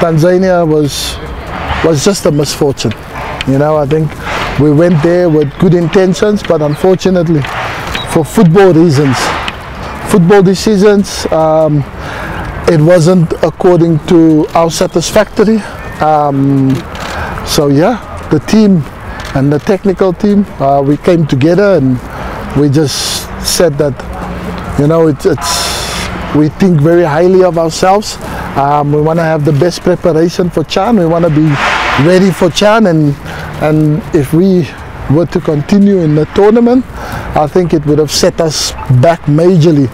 Tanzania was just a misfortune. You know, I think we went there with good intentions, but unfortunately, for football reasons, football decisions, it wasn't according to our satisfactory. So yeah, the team and the technical team, we came together and we just said that, you know, we think very highly of ourselves. We want to have the best preparation for CHAN. We want to be ready for CHAN, and if we were to continue in the tournament, I think it would have set us back majorly.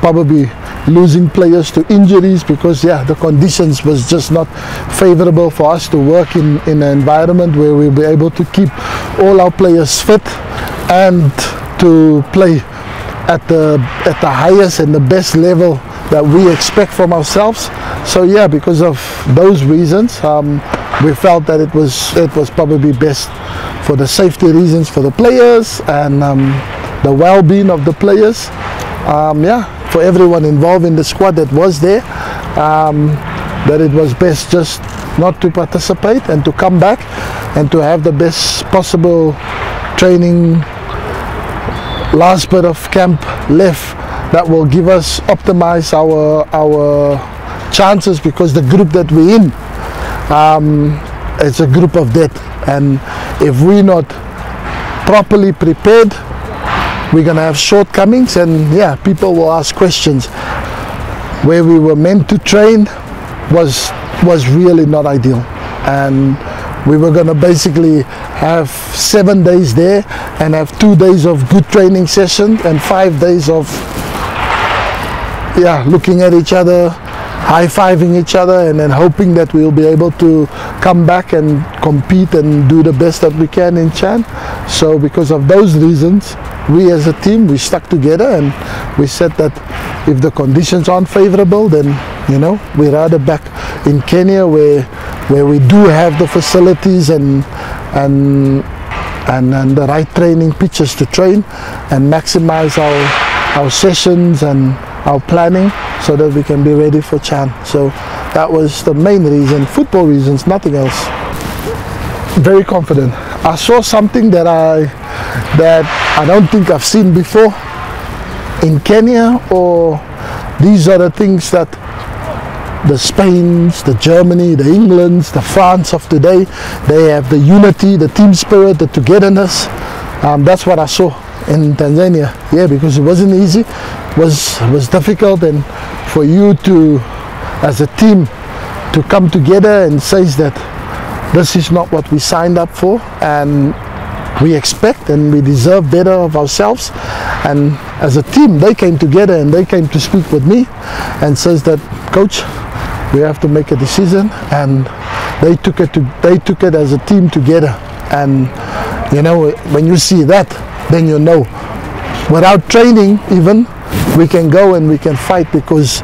Probably losing players to injuries, because yeah, the conditions was just not favorable for us to work in an environment where we'll be able to keep all our players fit and to play at the highest and the best level that we expect from ourselves. So yeah, because of those reasons, we felt that it was probably best for the safety reasons for the players and the well-being of the players. Yeah, for everyone involved in the squad that was there, that it was best just not to participate and to come back and to have the best possible training, last bit of camp left, that will give us optimize our chances, because the group that we're in, it's a group of death, and if we're not properly prepared, we're gonna have shortcomings, and yeah, people will ask questions. Where we were meant to train was really not ideal, and we were gonna basically have 7 days there and have 2 days of good training session and 5 days of looking at each other, high-fiving each other, and then hoping that we'll be able to come back and compete and do the best that we can in CHAN. So because of those reasons, we as a team, we stuck together and we said that if the conditions aren't favorable, then, you know, we're rather back in Kenya where we do have the facilities and the right training pitches to train and maximize our sessions and our planning so that we can be ready for CHAN. So that was the main reason, football reasons, nothing else. Very confident. I saw something that I don't think I've seen before in Kenya, or these are the things that the Spains, the Germany, the Englands, the France of today, they have the unity, the team spirit, the togetherness. That's what I saw in Tanzania. Yeah, because it wasn't easy, was difficult, and for you to, as a team, to come together and say that this is not what we signed up for, and we expect and we deserve better of ourselves. And as a team, they came together and they came to speak with me and says that, coach, we have to make a decision, and they took it as a team together. And you know, when you see that, then you know, without training even, we can go and we can fight, because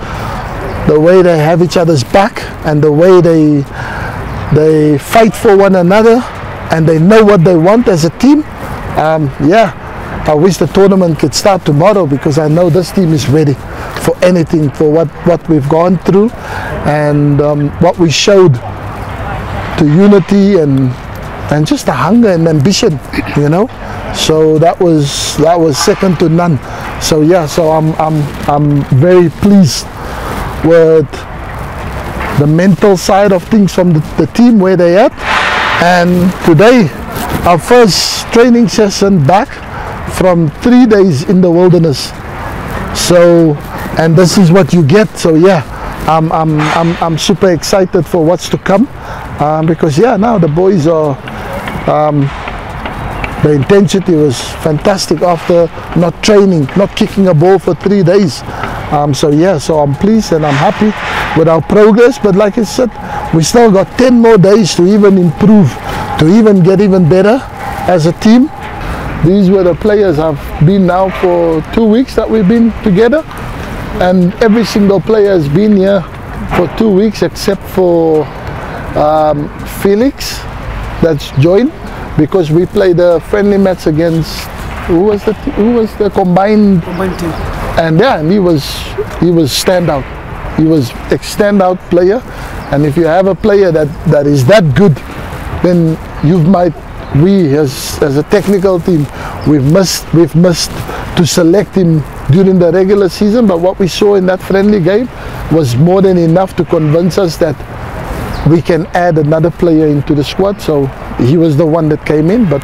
the way they have each other's back and the way they fight for one another, and they know what they want as a team. Yeah, I wish the tournament could start tomorrow, because I know this team is ready for anything, for what we've gone through and what we showed to unity and just the hunger and ambition, you know. So that was second to none. So yeah, so I'm very pleased with the mental side of things from the team, where they at. And today, our first training session back from 3 days in the wilderness. So, and this is what you get. So yeah, I'm super excited for what's to come, because yeah, now the boys are, the intensity was fantastic after not training, not kicking a ball for 3 days. So yeah, so I'm pleased and I'm happy with our progress. But like I said, we still got 10 more days to even improve, to even get even better as a team. These were the players I've been now for 2 weeks that we've been together, and every single player has been here for 2 weeks except for Felix, that's joined, because we played a friendly match against who was the combined team. And yeah, and he was standout. He was a standout player, and if you have a player that is that good, then we as a technical team, we've missed to select him during the regular season. But what we saw in that friendly game was more than enough to convince us that we can add another player into the squad. So he was the one that came in. But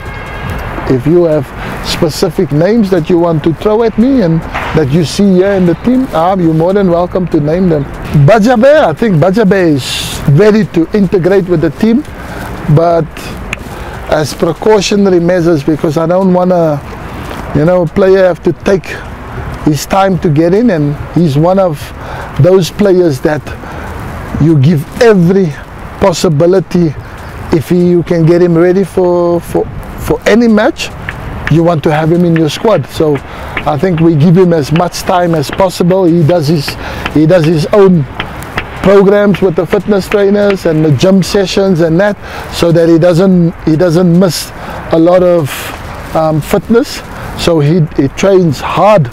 if you have specific names that you want to throw at me and that you see here in the team, you're more than welcome to name them. Bajabe, I think Bajabe is ready to integrate with the team, but as precautionary measures, because I don't want to, a player have to take his time to get in, and he's one of those players that you give every possibility. If you can get him ready for any match, you want to have him in your squad. So I think we give him as much time as possible. He does his own programs with the fitness trainers and the gym sessions and that, so that he doesn't miss a lot of fitness. So he trains hard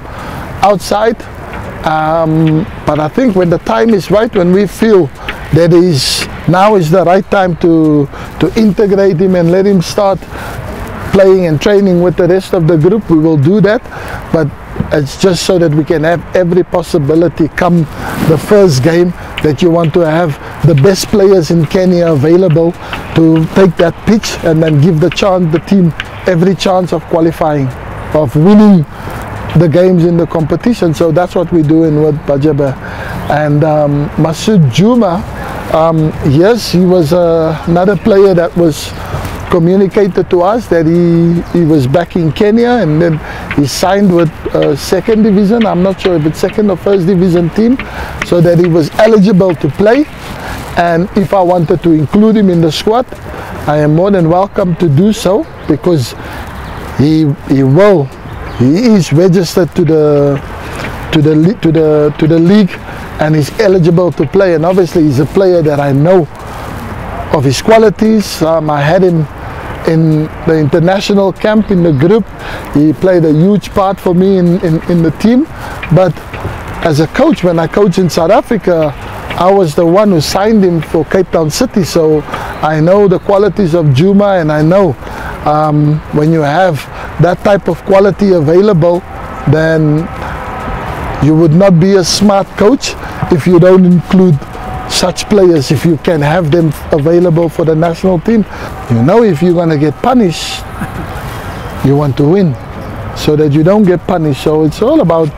outside, but I think when the time is right, when we feel that now is the right time to integrate him and let him start playing and training with the rest of the group, we will do that. But it's just so that we can have every possibility come the first game, that you want to have the best players in Kenya available to take that pitch and then give the team every chance of qualifying, of winning the games in the competition. So that's what we're doing with Bajabe. And Masood Juma, yes, he was another player that was communicated to us that he was back in Kenya, and then he signed with second division. I'm not sure if it's second or first division team, so that he was eligible to play. And if I wanted to include him in the squad, I am more than welcome to do so, because he is registered to the league and is eligible to play. And obviously he's a player that I know of his qualities. I had him in the international camp in the group. He played a huge part for me in the team. But as a coach, when I coached in South Africa, I was the one who signed him for Cape Town City. So I know the qualities of Juma, and I know when you have that type of quality available, then you would not be a smart coach if you don't include such players, if you can have them available for the national team. If you're going to get punished, you want to win, so that you don't get punished. So it's all about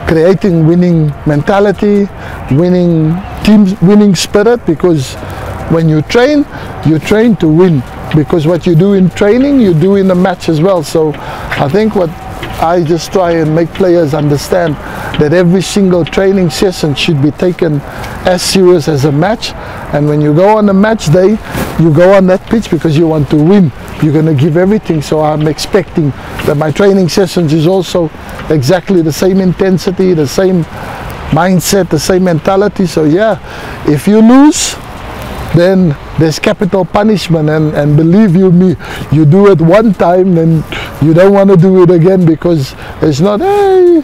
creating winning mentality, winning teams, winning spirit, because when you train to win, because what you do in training, you do in the match as well. So I think what I just try and make players understand, that every single training session should be taken as serious as a match. And when you go on a match day, you go on that pitch because you want to win. You're going to give everything. So I'm expecting that my training sessions is also exactly the same intensity, the same mindset, the same mentality. So yeah, if you lose, then there's capital punishment, and believe you me, you do it one time, then you don't want to do it again, because it's not, hey,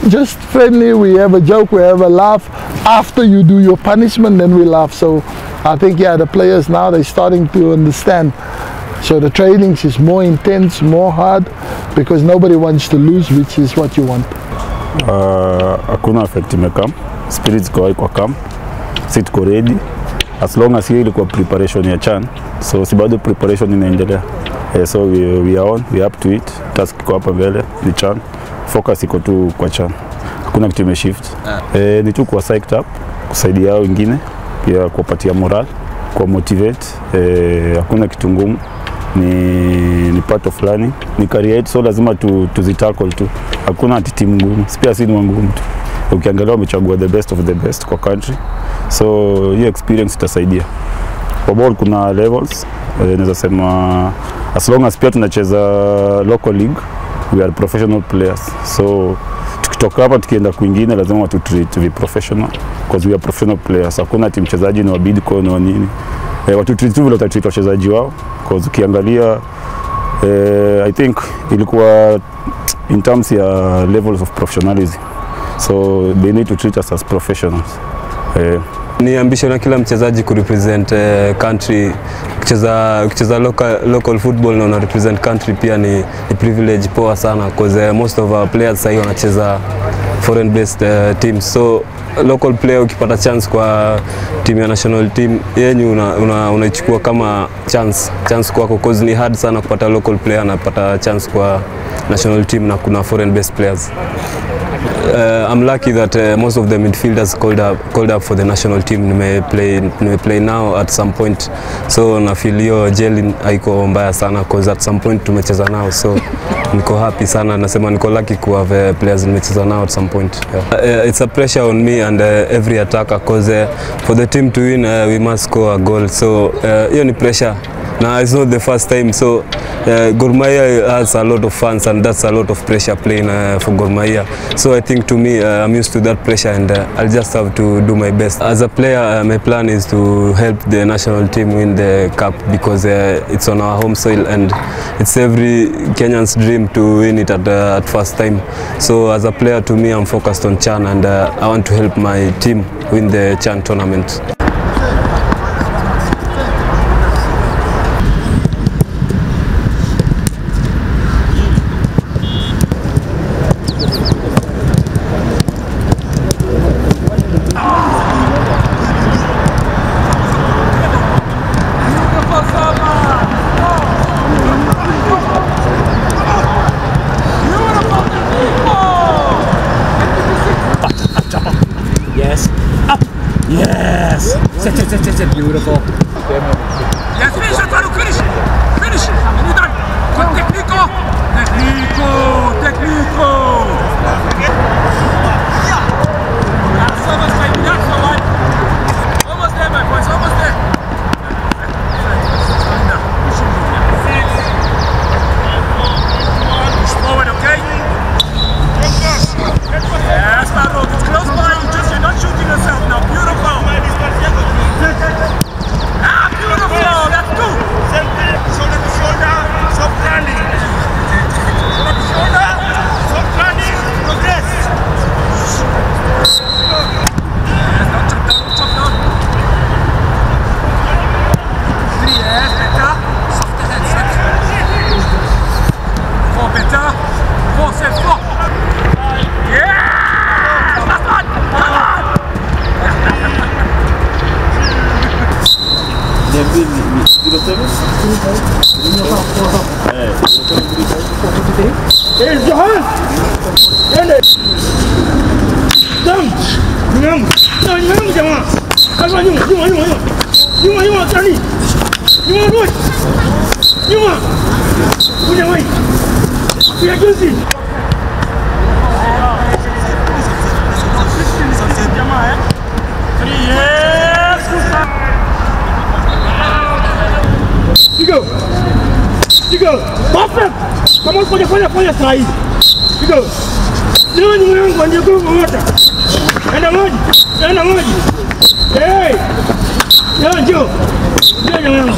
just friendly, we have a joke, we have a laugh. After you do your punishment, then we laugh. So I think, yeah, the players now, they're starting to understand. So the trainings is more intense, more hard, because nobody wants to lose, which is what you want. Hakuna affect imekam, spirits kwa kam, sit ko ready. As long as hiyo ilikuwa preparation ya CHAN, so si bado preparation inaendelea. So we are on, we are up to it. Task iko hapa mbele ni CHAN, focus iko tu kwa CHAN. Hakuna kitu imeshift. Ni tu kwa psyched up, kusaidia wengine, pia kuwapatia moral, kwa motivate. Hakuna kitu ngumu, ni part of learning, ni career, so lazima tuzitackle tu. Hakuna ati timu ngumu, pia si ni ngumu tu. Ukiangalia wamechagua the best of the best kwa country, so hiyo experience itasaidia. Kwa ball kuna levels, naweza sema as long as pia tunacheza local league, we are professional players. So tukitoka hapa tukienda kwingine lazima watu treat we professional, because we are professional players. Hakuna timu mchezaji ni wabidi kwa nini. Watu treat vile utatreat wachezaji wao, because ukiangalia I think ilikuwa in terms ya levels of professionalism, so they need to treat us as professionals. Ni ambition ya kila mchezaji ku represent country, kucheza local football na represent country pia ni privilege poa sana, because most of our players sasa wanacheza foreign based teams. So local player ukipata chance kwa team ya national team yenyu unaichukua kama chance kwako, because ni hard sana kupata local player na kupata chance kwa national team na kuna foreign based players. I'm lucky that most of the midfielders called up for the national team. May play now at some point, so na feel hiyo jelly haiko mbaya sana, because at some point tumecheza nao, so niko happy sana, nasema niko lucky ku have players nimecheza nao at some point. It's a pressure on me and every attacker, because for the team to win we must score a goal, so hiyo ni pressure. Now it's not the first time, so Gor Mahia has a lot of fans and that's a lot of pressure playing for Gor Mahia. So I think to me I'm used to that pressure, and I'll just have to do my best. As a player, my plan is to help the national team win the cup, because it's on our home soil and it's every Kenyan's dream to win it at first time. So as a player, to me, I'm focused on CHAN, and I want to help my team win the CHAN tournament. Yes. Up. Yes. Set. Beautiful. Yes, finish. Finish. And you're done. Con technico. Almost there, my boys. Almost there. Push forward, okay? Yes, Pablo. It's close by. You're not shooting yourself now. Beautiful. Beautiful. That's two. Shoulder to shoulder. Soft landing. Shoulder to shoulder. Soft landing. Progress. Yes, don't chop down. Three, yes, better. Softer head, set. Four, better. Four, set, four. Yeah! Last one! Come on! Here's your hand! End it! Down! Nyuma jamaa! Kama nyuma! Tani! Nyuma boy! Nyuma! Kuja wewe! Kuja juzi! Jamaa eh? Yes! Tigo! Perfect! Kama fanya saa hii. Tigo! Leo ni mwanangu ndio kwa wote. Enda maji. Hey! Njoo. Njoo mwanangu.